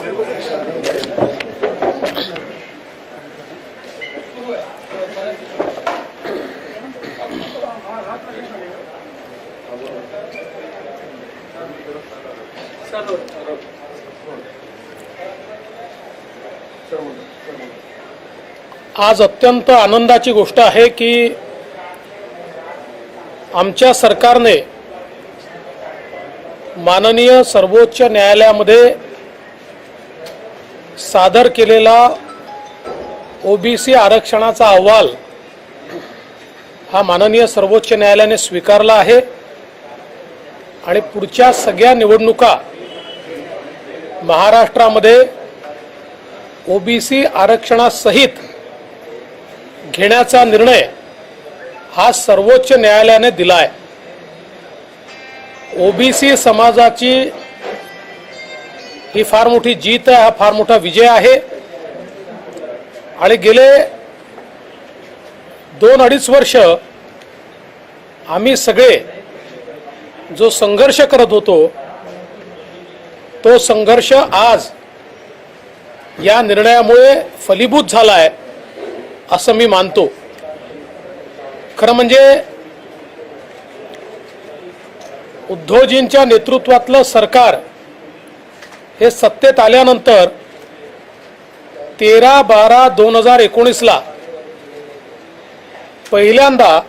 आज अत्यंत आनंदाची गोष्ट आहे की आमच्या सरकारने माननीय सर्वोच्च न्यायालयामध्ये सादर केलेला ओबीसी आरक्षणाचा अहवाल हा माननीय सर्वोच्च न्यायालयाने स्वीकारला आहे आणि पुढच्या सगळ्या निवडणुका महाराष्ट्रामध्ये ओबीसी आरक्षणासहित घेण्याचा निर्णय हा सर्वोच्च न्यायालयाने दिला आहे। ओबीसी समाजाची ही फार मोठी जीत आहे, हा फार मोठा विजय आहे आणि गेले 2-2.5 वर्ष आम्ही सगळे जो संघर्ष करत होतो तो संघर्ष आज या निर्णयामुळे फलीभूत झाला आहे असं मी मानतो। खरं म्हणजे उद्धवजींच्या नेतृत्वातलं सरकार हे सत्तेत आल्यानंतर 13/12/2019 पहिल्यांदा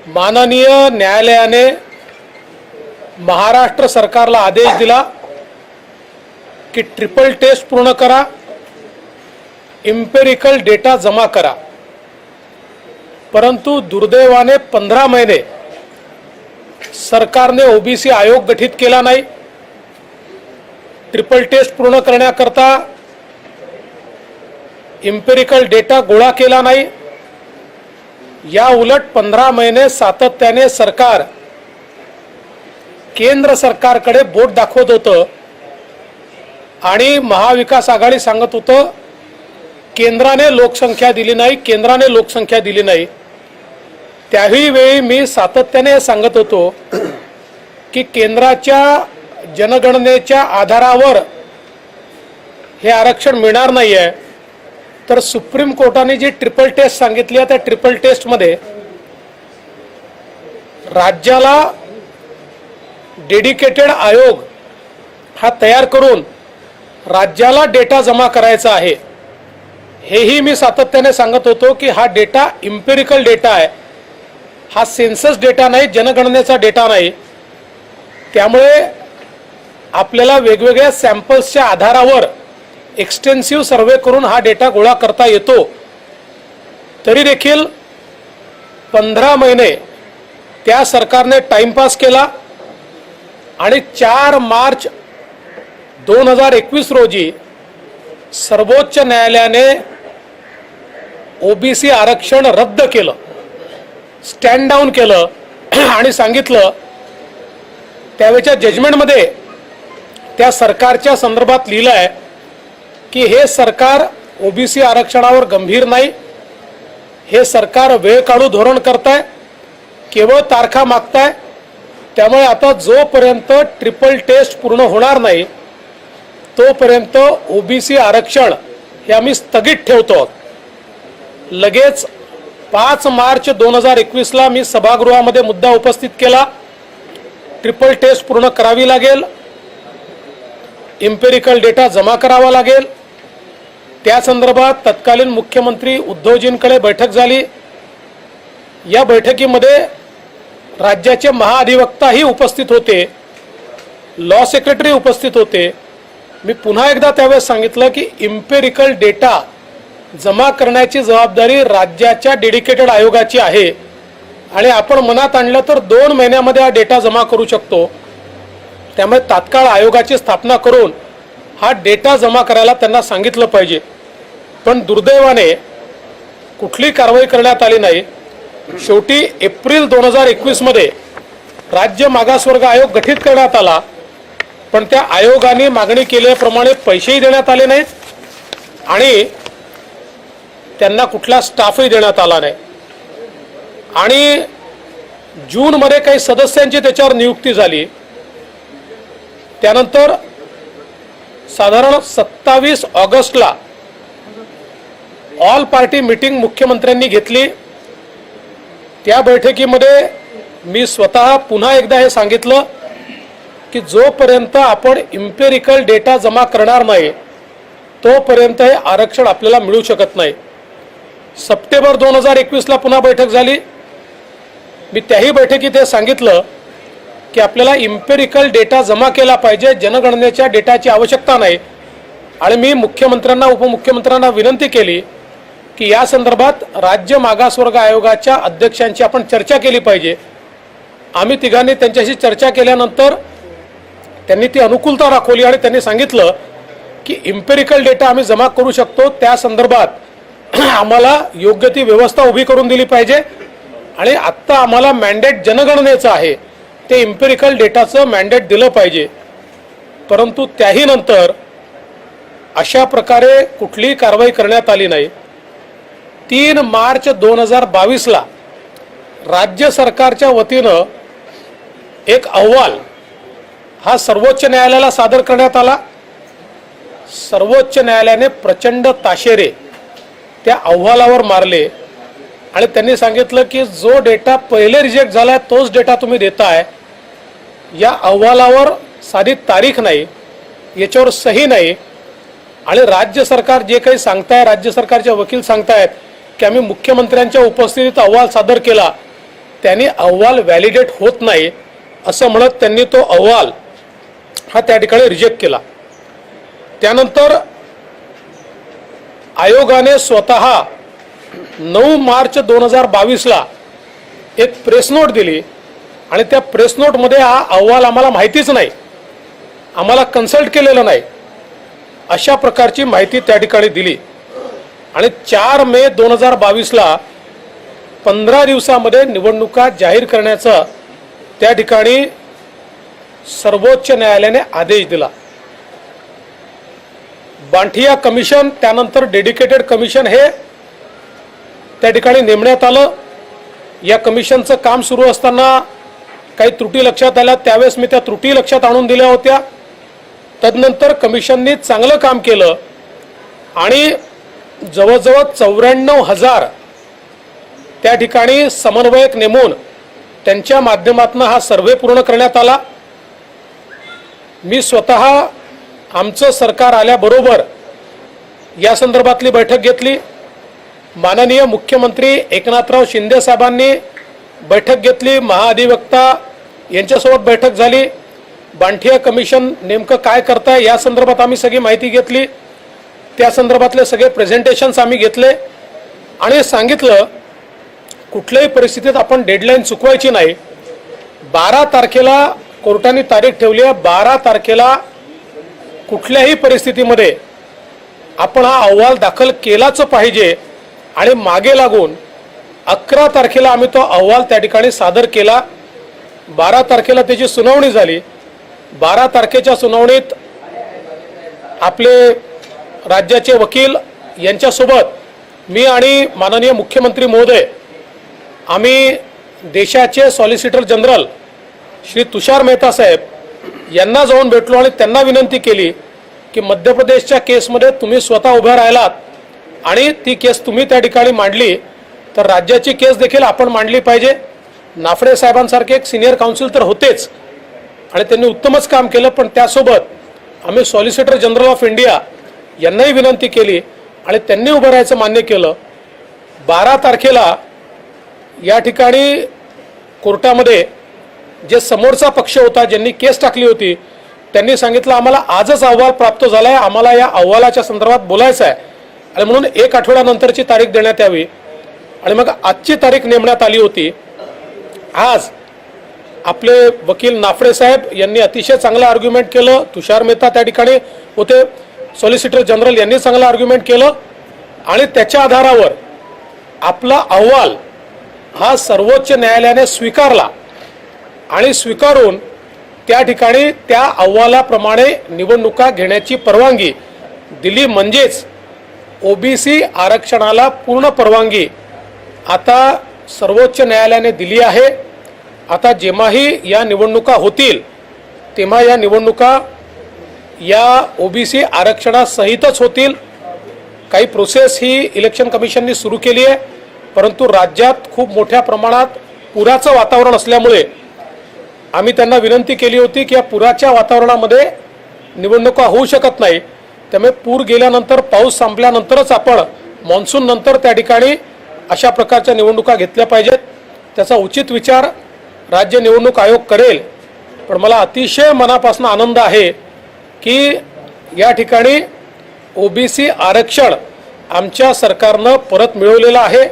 माननीय न्यायालयाने महाराष्ट्र सरकारला आदेश दिला की ट्रिपल टेस्ट पूर्ण करा, एम्पिरिकल डेटा जमा करा। परंतु दुर्दैवाने 15 महिने सरकारने ओबीसी आयोग गठीत केला नाही, ट्रिपल टेस्ट पूर्ण करण्याकरता एम्पिरिकल डेटा गोळा केला नाही। या उलट 15 महिने सातत्याने सरकार केंद्र सरकारकडे बोट दाखवत होतं आणि महाविकास आघाडी सांगत होतं केंद्राने लोकसंख्या दिली नाही, केंद्राने लोकसंख्या दिली नाही। त्याही वेळी मी सातत्याने सांगत होतो की केंद्राच्या जनगणनेच्या आधारावर हे आरक्षण मिळणार नाहीये, तर सुप्रीम कोर्टाने जी ट्रिपल टेस्ट सांगितली आहे त्या ट्रिपल टेस्टमध्ये राज्याला डेडिकेटेड आयोग हा तयार करून राज्याला डेटा जमा करायचा आहे। हेही मी सातत्याने सांगत होतो की हा डेटा एम्पिरिकल डेटा आहे, हा सेन्सस डेटा नाही, जनगणनेचा डेटा नाही। त्यामुळे आपल्याला वेगवेगळ्या सॅम्पल्सच्या आधारावर एक्सटेन्सिव्ह सर्वे करून हा डेटा गोळा करता येतो। तरी देखील 15 महिने त्या सरकारने टाइमपास केला आणि 4 मार्च 2021 रोजी सर्वोच्च न्यायालयाने ओबीसी आरक्षण रद्द केलं, स्टँड डाऊन केलं आणि सांगितलं, त्यावेळच्या जजमेंटमध्ये त्या सरकारच्या संदर्भात लिहिलं आहे की हे सरकार ओबीसी आरक्षणावर गंभीर नाही, हे सरकार वेळ काढू धोरण करताय, केवळ तारखा मागताय। त्यामुळे आता जोपर्यंत ट्रिपल टेस्ट पूर्ण होणार नाही तोपर्यंत ओबीसी आरक्षण हे आम्ही स्थगित ठेवतो। लगेच 5 मार्च 2021 मी सभागृहामध्ये मुद्दा उपस्थित केला, ट्रिपल टेस्ट पूर्ण करावी लागेल, एम्पिरिकल डेटा जमा करावा लागेल। त्या संदर्भात तत्कालीन मुख्यमंत्री उद्धवजींकडे बैठक झाली। या बैठकीमध्ये राज्याचे महाअधिवक्ताही उपस्थित होते, लॉ सेक्रेटरी उपस्थित होते। मी पुन्हा एकदा त्यावेळेस सांगितलं की एम्पिरिकल डेटा जमा करण्याची जबाबदारी राज्याच्या डेडिकेटेड आयोगाची आहे आणि आपण मनात आणलं तर 2 महिन्यामध्ये हा डेटा जमा करू शकतो। त्यामुळे तात्काळ आयोगाची स्थापना करून हा डेटा जमा करायला त्यांना सांगितलं पाहिजे। पण दुर्दैवाने कुठली कारवाई करण्यात आली नाही। शेवटी एप्रिल 2021 मध्ये राज्य मागासवर्ग आयोग गठीत करण्यात आला, पण त्या आयोगाने मागणी केल्याप्रमाणे पैसेही देण्यात आले नाहीत आणि त्यांना कुठला स्टाफही देण्यात आला नाही। आणि जून मध्ये काही सदस्यांची त्याच्यावर नियुक्ती झाली। त्यानंतर साधारण 27 ऑगस्टला ऑल पार्टी मीटिंग मुख्यमंत्र्यांनी घेतली। त्या बैठकीमध्ये मी स्वतः पुन्हा एकदा हे सांगितलं की जोपर्यंत आपण इम्पेरिकल डेटा जमा करणार नाही तोपर्यंत हे आरक्षण आपल्याला मिळू शकत नाही। सप्टेंबर 2021ला पुन्हा बैठक झाली। मी त्याही बैठकीत हे सांगितलं की आपल्याला इम्पेरिकल डेटा जमा केला पाहिजे, जनगणनेच्या डेटाची आवश्यकता नाही। आणि मी मुख्यमंत्र्यांना उपमुख्यमंत्र्यांना विनंती केली की या संदर्भात राज्य मागासवर्ग आयोगाच्या अध्यक्षांची आपण चर्चा केली पाहिजे। आम्ही तिघांनी त्यांच्याशी चर्चा केल्यानंतर त्यांनी ती अनुकूलता दाखवली आणि त्यांनी सांगितलं की इम्पेरिकल डेटा आम्ही जमा करू शकतो, त्या संदर्भात आम्हाला योग्य ती व्यवस्था उभी करून दिली पाहिजे। आणि आत्ता आम्हाला मॅन्डेट जनगणनेचं आहे, ते इम्पेरिकल डेटाचं मॅन्डेट दिलं पाहिजे। परंतु त्याही नंतर अशा प्रकारे कुठलीही कारवाई करण्यात आली नाही। 3 मार्च 2022ला राज्य सरकारच्या वतीनं एक अहवाल हा सर्वोच्च न्यायालयाला सादर करण्यात आला। सर्वोच्च न्यायालयाने प्रचंड ताशेरे त्या अहवालावर मारले आणि त्यांनी सांगितलं की जो डेटा पहिले रिजेक्ट झालाय तोच डेटा तुम्ही देताय। या अहवालावर साधी तारीख नाही, याच्यावर सही नाही। आणि राज्य सरकार जे काही सांगताय, राज्य सरकारचे वकील सांगतायत की आम्ही मुख्यमंत्र्यांच्या उपस्थितीत अहवाल सादर केला, त्यांनी अहवाल व्हॅलिडेट होत नाही असं म्हणत त्यांनी तो अहवाल हा त्या ठिकाणी रिजेक्ट केला। त्यानंतर आयोगाने स्वतः 9 मार्च 2022ला एक प्रेस नोट दिली आणि त्या प्रेस नोटमध्ये हा अहवाल आम्हाला माहितीच नाही, आम्हाला कन्सल्ट केलेलं नाही, अशा प्रकारची माहिती त्या ठिकाणी दिली। आणि 4 मे 2022ला 15 दिवसामध्ये निवडणुका जाहीर करण्याचा त्या ठिकाणी सर्वोच्च न्यायालयाने आदेश दिला। बांठिया कमिशन, त्यानंतर डेडिकेटेड कमिशन हे त्या ठिकाणी नेमण्यात आलं। या कमिशनचं काम सुरू असताना काही त्रुटी लक्षात आल्या, त्यावेळेस मी त्या त्रुटी लक्षात आणून दिल्या होत्या। तदनंतर कमिशननी चांगलं काम केलं आणि जवळजवळ 94,000 त्या ठिकाणी समन्वयक नेमून त्यांच्या माध्यमातून हा सर्व्हे पूर्ण करण्यात आला। मी स्वतः आमचं सरकार आल्याबरोबर या संदर्भातली बैठक घेतली। माननीय मुख्यमंत्री एकनाथराव शिंदे साहेबांनी बैठक घेतली, महाअधिवक्ता यांच्यासोबत बैठक झाली। बांठिया कमिशन नेमकं काय करताय या संदर्भात आम्ही सगळी माहिती घेतली, त्या संदर्भातले सगळे प्रेझेंटेशन्स आम्ही घेतले आणि सांगितलं कुठल्याही परिस्थितीत आपण डेडलाईन चुकवायची नाही। 12 तारखेला कोर्टाने तारीख ठेवली आहे, 12 तारखेला कुठल्याही परिस्थितीमध्ये आपण हा अहवाल दाखल केलाच पाहिजे। आणि मागे लागून 11 तारखेला आम्ही तो अहवाल त्या ठिकाणी सादर केला। 12 तारखेला त्याची सुनावणी झाली। 12 तारखेच्या सुनावणीत आपले राज्याचे वकील यांच्यासोबत मी आणि माननीय मुख्यमंत्री महोदय आम्ही देशाचे सॉलिसिटर जनरल श्री तुषार मेहता साहेब यांना जाऊन भेटलो आणि त्यांना विनंती केली की मध्य प्रदेशच्या केसमध्ये तुम्ही स्वतः उभे राहिलात आणि ती केस तुम्ही त्या ठिकाणी मांडली तर राज्याची केस देखील आपण मांडली पाहिजे। नाफडे साहेबांसारखे एक सिनियर काउन्सिल तर होतेच आणि त्यांनी उत्तमच काम केलं, पण त्यासोबत आम्ही सॉलिसिटर जनरल ऑफ इंडिया यांनाही विनंती केली आणि त्यांनी उभं राहायचं मान्य केलं। 12 तारखेला या ठिकाणी कोर्टामध्ये जे समोरचा पक्ष होता, ज्यांनी केस टाकली होती, त्यांनी सांगितलं आम्हाला आजच अहवाल प्राप्त झाला आहे, आम्हाला या अहवालाच्या संदर्भात बोलायचं आहे आणि म्हणून 1 आठवड्यानंतरची तारीख देण्यात यावी। आणि मग आजची तारीख नेमण्यात आली होती। आज आपले वकील नाफडे साहेब यांनी अतिशय चांगलं आर्ग्युमेंट केलं, तुषार मेहता त्या ठिकाणी होते, सॉलिसिटर जनरल यांनी चांगलं आर्ग्युमेंट केलं आणि त्याच्या आधारावर आपला अहवाल हा सर्वोच्च न्यायालयाने स्वीकारला आणि स्वीकारून त्या ठिकाणी त्या अहवालाप्रमाणे निवडणुका घेण्याची परवानगी दिली। म्हणजेच ओबीसी आरक्षणाला पूर्ण परवानगी आता सर्वोच्च न्यायालयाने दिली आहे। आता जेव्हाही या निवडणुका होतील तेव्हा या निवडणुका या ओबीसी आरक्षणासहितच होतील। काही प्रोसेस ही इलेक्शन कमिशननी सुरू केली आहे, परंतु राज्यात खूप मोठ्या प्रमाणात पुराचं वातावरण असल्यामुळे आम्ही त्यांना विनंती केली होती की या पुराच्या वातावरणामध्ये निवडणुका होऊ शकत नाही। त्यामुळे पूर गेल्यानंतर, पाऊस संपल्यानंतरच आपण मॉन्सून नंतर त्या ठिकाणी अशा प्रकारच्या निवडणुका घेतल्या पाहिजेत। त्याचा उचित विचार राज्य निवडणूक आयोग करेल। पण मला अतिशय मनापासून आनंद आहे की या ठिकाणी ओबीसी आरक्षण आमच्या सरकारनं परत मिळवलेलं आहे।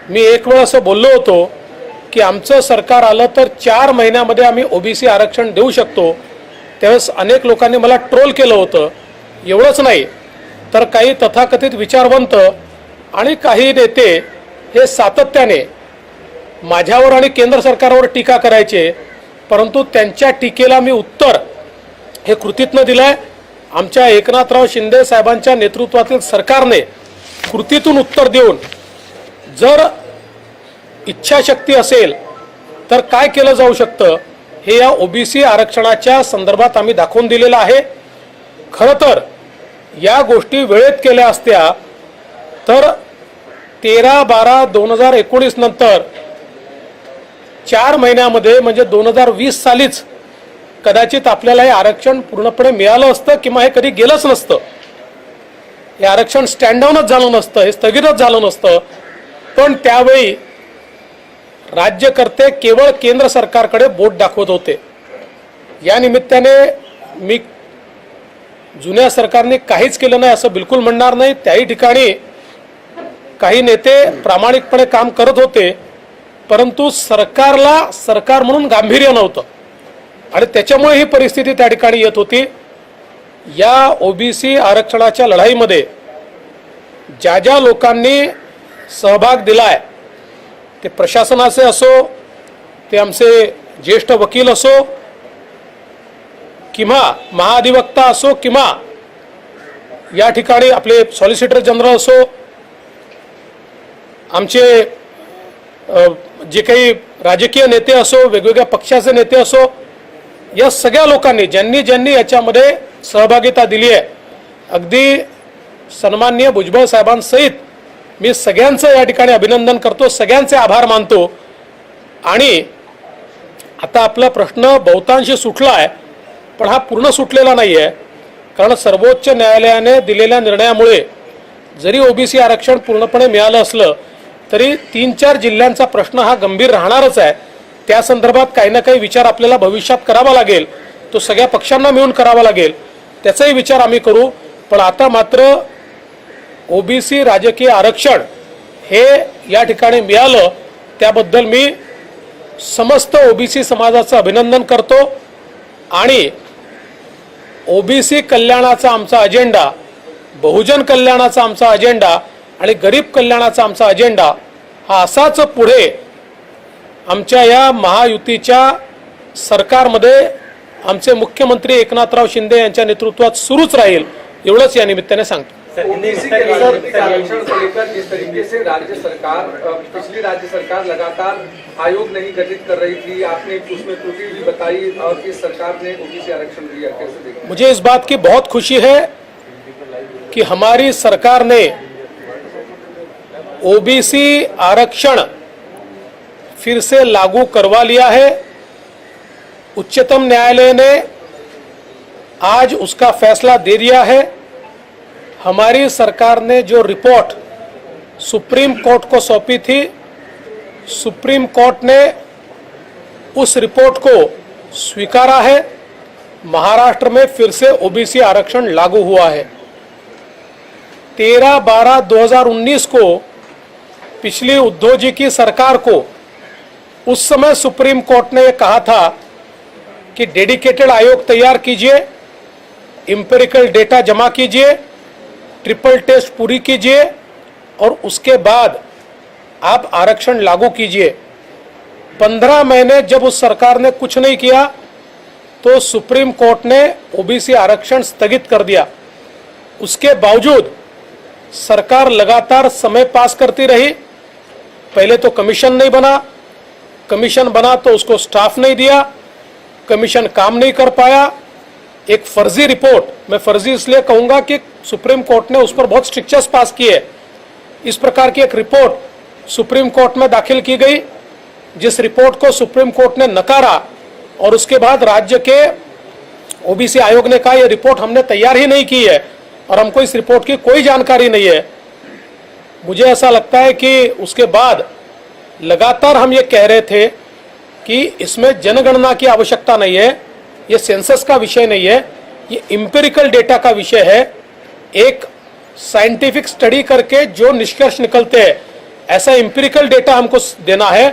मी एक वेळ असं बोललो होतो की आमचं सरकार आलं तर 4 महिन्यामध्ये आम्ही ओबीसी आरक्षण देऊ शकतो। त्यावेळेस अनेक लोकांनी मला ट्रोल केलं होतं। एवढंच नाही तर काही तथाकथित विचारवंत आणि काही नेते हे सातत्याने माझ्यावर आणि केंद्र सरकारवर टीका करायचे, परंतु त्यांच्या टीकेला मी उत्तर हे कृतीतनं दिलंय। आमच्या एकनाथराव शिंदे साहेबांच्या नेतृत्वातील सरकारने कृतीतून उत्तर देऊन जर इच्छाशक्ती असेल तर काय केलं जाऊ शकतं हे या ओबीसी आरक्षणाच्या संदर्भात आम्ही दाखवून दिलेलं आहे। खरं तर या गोष्टी वेळेत केल्या असत्या तर 13/12/2019 नंतर 4 महिन्यामध्ये म्हणजे 2020 सालीच कदाचित आपल्याला हे आरक्षण पूर्णपणे मिळालं असतं किंवा हे कधी गेलंच नसतं। हे आरक्षण स्टँड डाऊनच झालं नसतं, हे स्थगितच झालं नसतं। पण त्यावेळी राज्यकर्ते केवळ केंद्र सरकारकडे बोट दाखवत होते। या निमित्ताने मी जुन्या सरकारने काहीच केलं नाही असं बिलकुल म्हणणार नाही। त्याही ठिकाणी काही नेते प्रामाणिकपणे काम करत होते, परंतु सरकारला सरकार म्हणून गांभीर्य नव्हतं आणि त्याच्यामुळे ही परिस्थिती त्या ठिकाणी येत होती। या ओबीसी आरक्षणाच्या लढाईमध्ये ज्या ज्या लोकांनी सहभाग दिलाय, ते प्रशासनाचे असो, ते आमचे ज्येष्ठ वकील असो, किंवा महाधिवक्ता असो, किंवा या ठिकाणी आपले सॉलिसिटर जनरल असो, आमचे जे काही राजकीय नेते असो, वेगवेगळ्या पक्षाचे नेते असो, या सगळ्या लोकांनी ज्यांनी ज्यांनी याच्यामध्ये सहभागिता दिली आहे, अगदी सन्माननीय भुजबळ साहेबांसहित मी सगळ्यांचं या ठिकाणी अभिनंदन करतो, सगळ्यांचे आभार मानतो। आणि आता आपला प्रश्न बहुतांशी सुटला आहे, पण हा पूर्ण सुटलेला नाही आहे। कारण सर्वोच्च न्यायालयाने दिलेल्या निर्णयामुळे जरी ओबीसी आरक्षण पूर्णपणे मिळालं असलं तरी 3-4 जिल्ह्यांचा प्रश्न हा गंभीर राहणारच आहे। त्या संदर्भात काही ना काही विचार आपल्याला भविष्यात करावा लागेल, तो सगळ्या पक्षांना मिळून करावा लागेल, त्याचाही विचार आम्ही करू। पण आता मात्र ओबीसी राजकीय आरक्षण हे या ठिकाणी मिळालं, त्याबद्दल मी समस्त ओबीसी समाजाचं अभिनंदन करतो। आणि ओबीसी कल्याणाचा आमचा अजेंडा, बहुजन कल्याणाचा आमचा अजेंडा आणि गरीब कल्याणाचा आमचा अजेंडा हा असाच पुढे आमच्या या महायुतीच्या सरकारमध्ये आमचे मुख्यमंत्री एकनाथराव शिंदे यांच्या नेतृत्वात सुरूच राहील, एवढंच या निमित्ताने सांगतो। ओबीसी के आरक्षण को लेकर जिस तरीके से राज्य सरकार, पिछली राज्य सरकार लगातार आयोग नहीं गठित कर रही थी, आपने उसमें त्रुटि भी बताई और इस सरकार ने ओबीसी आरक्षण दिया, कैसे देखा? मुझे इस बात की बहुत खुशी है कि हमारी सरकार ने ओबीसी आरक्षण फिर से लागू करवा लिया है। उच्चतम न्यायालय ने आज उसका फैसला दे दिया है। हमारी सरकार ने जो रिपोर्ट सुप्रीम कोर्ट को सौंपी थी, सुप्रीम कोर्ट ने उस रिपोर्ट को स्वीकारा है। महाराष्ट्र में फिर से ओबीसी आरक्षण लागू हुआ है। 13/12/2019 को पिछली उद्धव जी की सरकार को उस समय सुप्रीम कोर्ट ने कहा था कि डेडिकेटेड आयोग तैयार कीजिए, एम्पिरिकल डेटा जमा कीजिए, ट्रिपल टेस्ट पूरी कीजिए और उसके बाद आप आरक्षण लागू कीजिए। 15 महीने जब उस सरकार ने कुछ नहीं किया तो सुप्रीम कोर्ट ने ओबीसी आरक्षण स्थगित कर दिया। उसके बावजूद सरकार लगातार समय पास करती रही। पहले तो कमीशन नहीं बना, कमीशन बना तो उसको स्टाफ नहीं दिया, कमीशन काम नहीं कर पाया, एक फर्जी रिपोर्ट, मैं फर्जी इसलिए कहूंगा कि सुप्रीम कोर्ट ने उस पर बहुत स्ट्रिक्चर्स पास किए। इस प्रकार की एक रिपोर्ट सुप्रीम कोर्ट में दाखिल की गई, जिस रिपोर्ट को सुप्रीम कोर्ट ने नकारा और उसके बाद राज्य के ओबीसी आयोग ने कहा यह रिपोर्ट हमने तैयार ही नहीं की है और हमको इस रिपोर्ट की कोई जानकारी नहीं है। मुझे ऐसा लगता है कि उसके बाद लगातार हम ये कह रहे थे कि इसमें जनगणना की आवश्यकता नहीं है, ये सेंसस का विषय नहीं है, ये इंपेरिकल डेटा का विषय है। एक साइंटिफिक स्टडी करके जो निष्कर्ष निकलते हैं, ऐसा इंपेरिकल डेटा हमको देना है।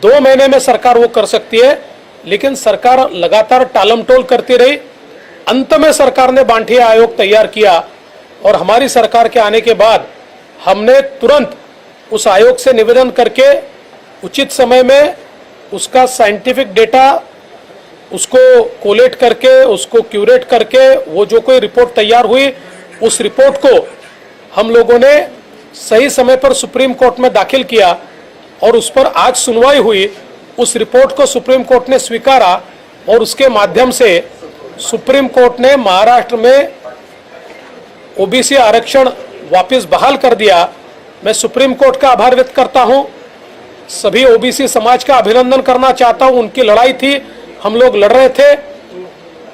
2 महीने में सरकार वो कर सकती है, लेकिन सरकार लगातार टालमटोल करती रही। अंत में सरकार ने बांटिया आयोग तैयार किया और हमारी सरकार के आने के बाद हमने तुरंत उस आयोग से निवेदन करके उचित समय में उसका साइंटिफिक डेटा उसको कोलेट करके, उसको क्यूरेट करके, वो जो कोई रिपोर्ट तैयार हुई उस रिपोर्ट को हम लोगों ने सही समय पर सुप्रीम कोर्ट में दाखिल किया और उस पर आज सुनवाई हुई। उस रिपोर्ट को सुप्रीम कोर्ट ने स्वीकारा और उसके माध्यम से सुप्रीम कोर्ट ने महाराष्ट्र में ओबीसी आरक्षण वापस बहाल कर दिया। मैं सुप्रीम कोर्ट का आभार व्यक्त करता हूं, सभी ओबीसी समाज का अभिनंदन करना चाहता हूं। उनकी लड़ाई थी, हम लोग लड़ रहे थे,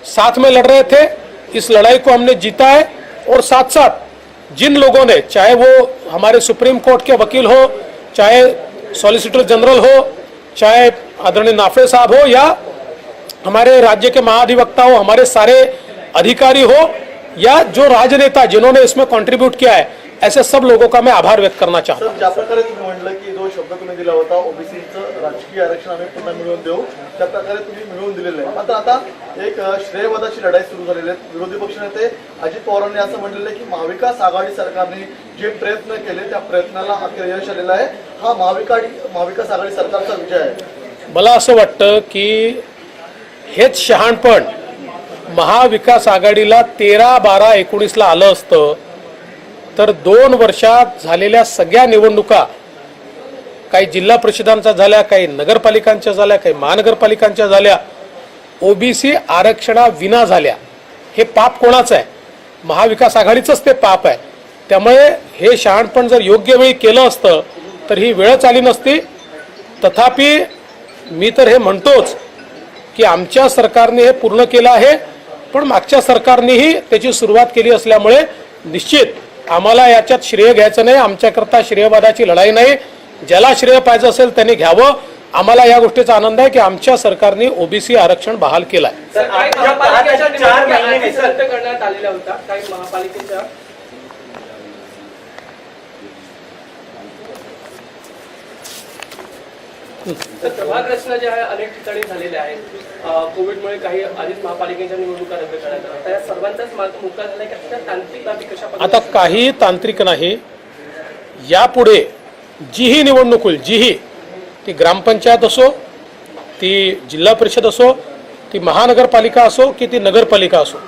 साथ में लड़ रहे थे, इस लड़ाई को हमने जीता है। और साथ साथ जिन लोगों ने, चाहे वो हमारे सुप्रीम कोर्ट के वकील हो, चाहे सॉलिसिटर जनरल हो, चाहे आदरणीय नाफे साहब हो, या हमारे राज्य के महाधिवक्ता हो, हमारे सारे अधिकारी हो, या जो राजनेता जिन्होंने इसमें कॉन्ट्रीब्यूट किया है, ऐसे सब लोगों का मैं आभार व्यक्त करना चाहता हूं। ज्या प्रकारे तुम्ही म्हटलं की जो शब्द तुम्ही दिला होता ओबीसीचं राजकीय आरक्षण आम्ही पुन्हा मिळवून देऊ, त्या प्रकारे तुम्ही मिळवून दिलेलं आहे। मात्र आता एक श्रेयवादाची लढाई सुरू झालेली आहे। विरोधी पक्षनेते अजित पवारांनी असं म्हटलेलं आहे की महाविकास आघाडी सरकारने जे प्रयत्न केले त्या प्रयत्नाला अखेर यश आलेलं आहे, हा महाविकास आघाडी सरकारचा विजय आहे। मला असं वाटतं की हेच शहाणपण महाविकास आघाडीला 13-12-19 आलं असतं तर 2 वर्षात झालेल्या सगळ्या निवडणुका, काही जिल्हा परिषदांच्या झाल्या, काही नगरपालिकांच्या झाल्या, काही महानगरपालिकांच्या झाल्या, ओबीसी आरक्षणाविना झाल्या। हे पाप कोणाचं आहे? महाविकास आघाडीचंच ते पाप आहे। त्यामुळे हे शहाणपण जर योग्य वेळी केलं असतं तर ही वेळच आली नसती। तथापि मी तर हे म्हणतोच की आमच्या सरकारने हे पूर्ण केलं आहे, पण मागच्या सरकारनेही त्याची सुरुवात केली असल्यामुळे निश्चित आम्हाला याच्यात श्रेय घ्यायचं नाही। आमच्याकरता श्रेयवादाची लढाई नाही, ज्याला श्रेय पाहिजे असेल त्यांनी घ्यावं। आम्हाला या गोष्टीचा आनंद आहे की आमच्या सरकारने ओबीसी आरक्षण बहाल केलं आहे। काही महापालिकेच्या निवडणुका रद्द करण्यात आलेल्या होत्या, काही महापालिकेच्या तर प्रभाग रचना ज्या आहे अनेक ठिकाणी झालेल्या आहेत। कोविडमुळे काही आधीच महापालिकेच्या निवडणुका रद्द करण्यात आल्या, त्या सर्वांचाच मुद्दा झाला की त्या तांत्रिक बाबी कशा आता काही तांत्रिक नाही, यापुढे जीही निवडणूक होईल, जीही ती ग्रामपंचायत असो, ती जिल्हा परिषद असो, ती महानगरपालिका असो की ती नगरपालिका असो,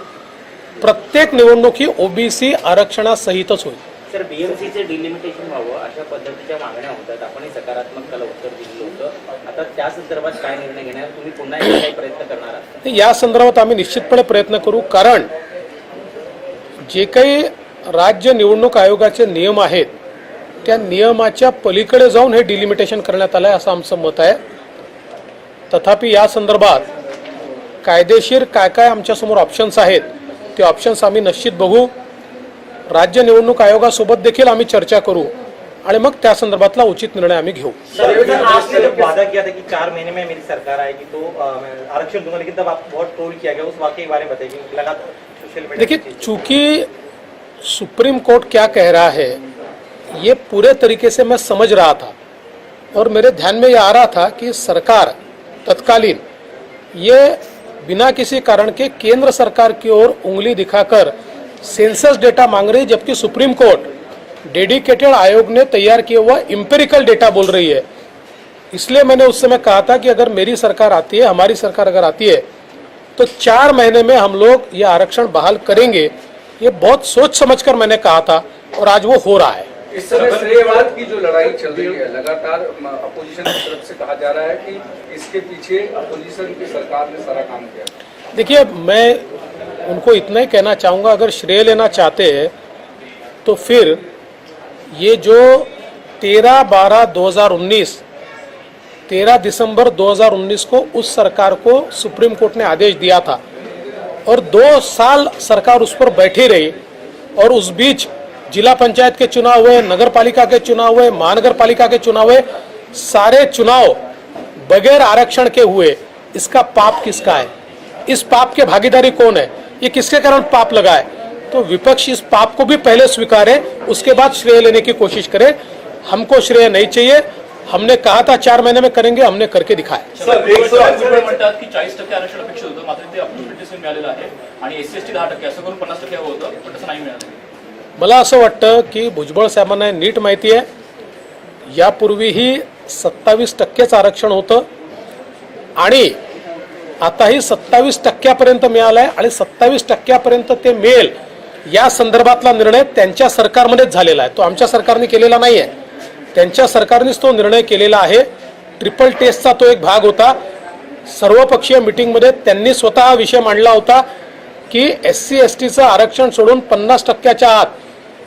प्रत्येक निवडणूक ही ओबीसी आरक्षणासहितच होईल। सर, बीएमसीचे डिलिमिटेशन व्हावं अशा पद्धतीच्या मागण्या होतात, आपण सकारात्मक त्याला उत्तर दिलं होतं। आता त्या संदर्भात काय निर्णय घेणार, तुम्ही पुन्हा एकदा काही प्रयत्न करणार आहात? या संदर्भात आम्ही निश्चितपणे प्रयत्न करू, कारण जे काही राज्य निवडणूक आयोगाचे नियम आहेत त्या नियमाच्या पलीकडे जाऊन हे डिलिमिटेशन करण्यात आलं आहे असं आमचं मत आहे। तथापि या संदर्भात कायदेशीर काय काय आमच्यासमोर ऑप्शन्स आहेत ते ऑप्शन्स आम्ही निश्चित बघू। राज्य निवडणूक आयोगासोबत देखील आम्ही चर्चा करू आणि मग त्या संदर्भातला उचित निर्णय आम्ही घेऊ। आपने जब वादा किया था कि 4 महीने में मेरी सरकार आएगी तो आरक्षण दूंगा, लेकिन तब आप बहुत ट्रोल किया गया, उस वाकई के बारे में बताइए। लगातार सोशल मीडिया देखिए, चूंकि सुप्रीम कोर्ट क्या कह रहा है ये पूरे तरीके से मैं समझ रहा था और मेरे ध्यान में ये आ रहा था कि सरकार तत्कालीन ये बिना किसी कारण के केंद्र सरकार की ओर उंगली दिखाकर सेंसस डेटा मांग रही, जबकि सुप्रीम कोर्ट डेडिकेटेड आयोग ने तैयार किया हुआ इंपेरिकल डेटा बोल रही है। इसलिए मैंने उस समय कहा था कि अगर मेरी सरकार आती है, हमारी सरकार अगर आती है तो 4 महीने में हम लोग ये आरक्षण बहाल करेंगे। ये बहुत सोच समझकर मैंने कहा था और आज वो हो रहा है। इस समय श्रेयवाद की जो लड़ाई चल रही है, लगातार अपोजिशन की तरफ से कहा जा रहा है कि इसके पीछे अपोजिशन की सरकार ने सारा काम किया। देखिए, मैं उनको इतना ही कहना चाहूँगा, अगर श्रेय लेना चाहते हैं तो फिर ये जो 13 दिसंबर 2019 को उस सरकार को सुप्रीम कोर्ट ने आदेश दिया था और 2 साल सरकार उस पर बैठी रही और उस बीच जिला पंचायत के चुनाव हुए, नगर पालिका के चुनाव हुए, महानगर पालिका के चुनाव हुए, सारे चुनाव बगैर आरक्षण के हुए। इसका पाप किसका है? इस पाप के भागीदारी कौन है? ये किसके कारण पाप लगा है? तो विपक्ष इस पाप को भी पहले स्वीकारे, उसके बाद श्रेय लेने की कोशिश करे। हमको श्रेय नहीं चाहिए। हमने कहा था 4 महीने में करेंगे, हमने करके दिखाया। म्हणतात की 40% आरक्षण अपेक्षित होतं, मात्र ते अपडेट मिळालेलं आहे आणि SC/ST 10% असं करून 50% हवं होतं, पण तसं नाही मिळालं. मला असं वाटतं की भुजबळ साहेबांना नीट माहिती आहे, यापूर्वीही 27%च आरक्षण होतं आणि आताही 27% मिळालंय आणि 27% ते मिळेल या संदर्भातला निर्णय त्यांच्या सरकारमध्येच झालेला आहे. तो आमच्या सरकारने केलेला नाही आहे, त्यांच्या सरकारनेच तो निर्णय केलेला आहे. ट्रिपल टेस्टचा तो एक भाग होता. सर्वपक्षीय मीटिंगमध्ये त्यांनी स्वतः हा विषय मांडला होता की SC/STचं आरक्षण सोडून 50%च्या आत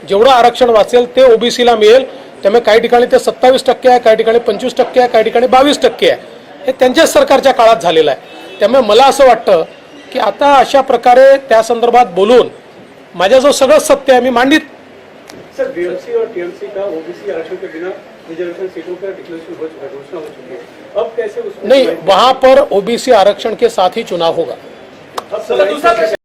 जेवढं आरक्षण वाचेल ते ओबीसीला मिळेल. त्यामुळे काही ठिकाणी ते 27% आहे, काही ठिकाणी 25% आहे, काही ठिकाणी 22% आहे. हे त्यांच्याच सरकारच्या काळात झालेलं आहे. त्यामुळे मला असं वाटतं की आता अशा प्रकारे त्या संदर्भात बोलून माझ्याजवळ सगळं सत्य आहे, मी मांडित. सर, BMC और TMC का OBC आरक्षण के बिना रिजर्वेशन सीटों का डिक्लेरेशन हो चुका है, घोषणा हो चुकी है. अब कैसे उसको नहीं, वहां पर ओबीसी आरक्षण के साथ ही चुनाव होगा. अब दूसरा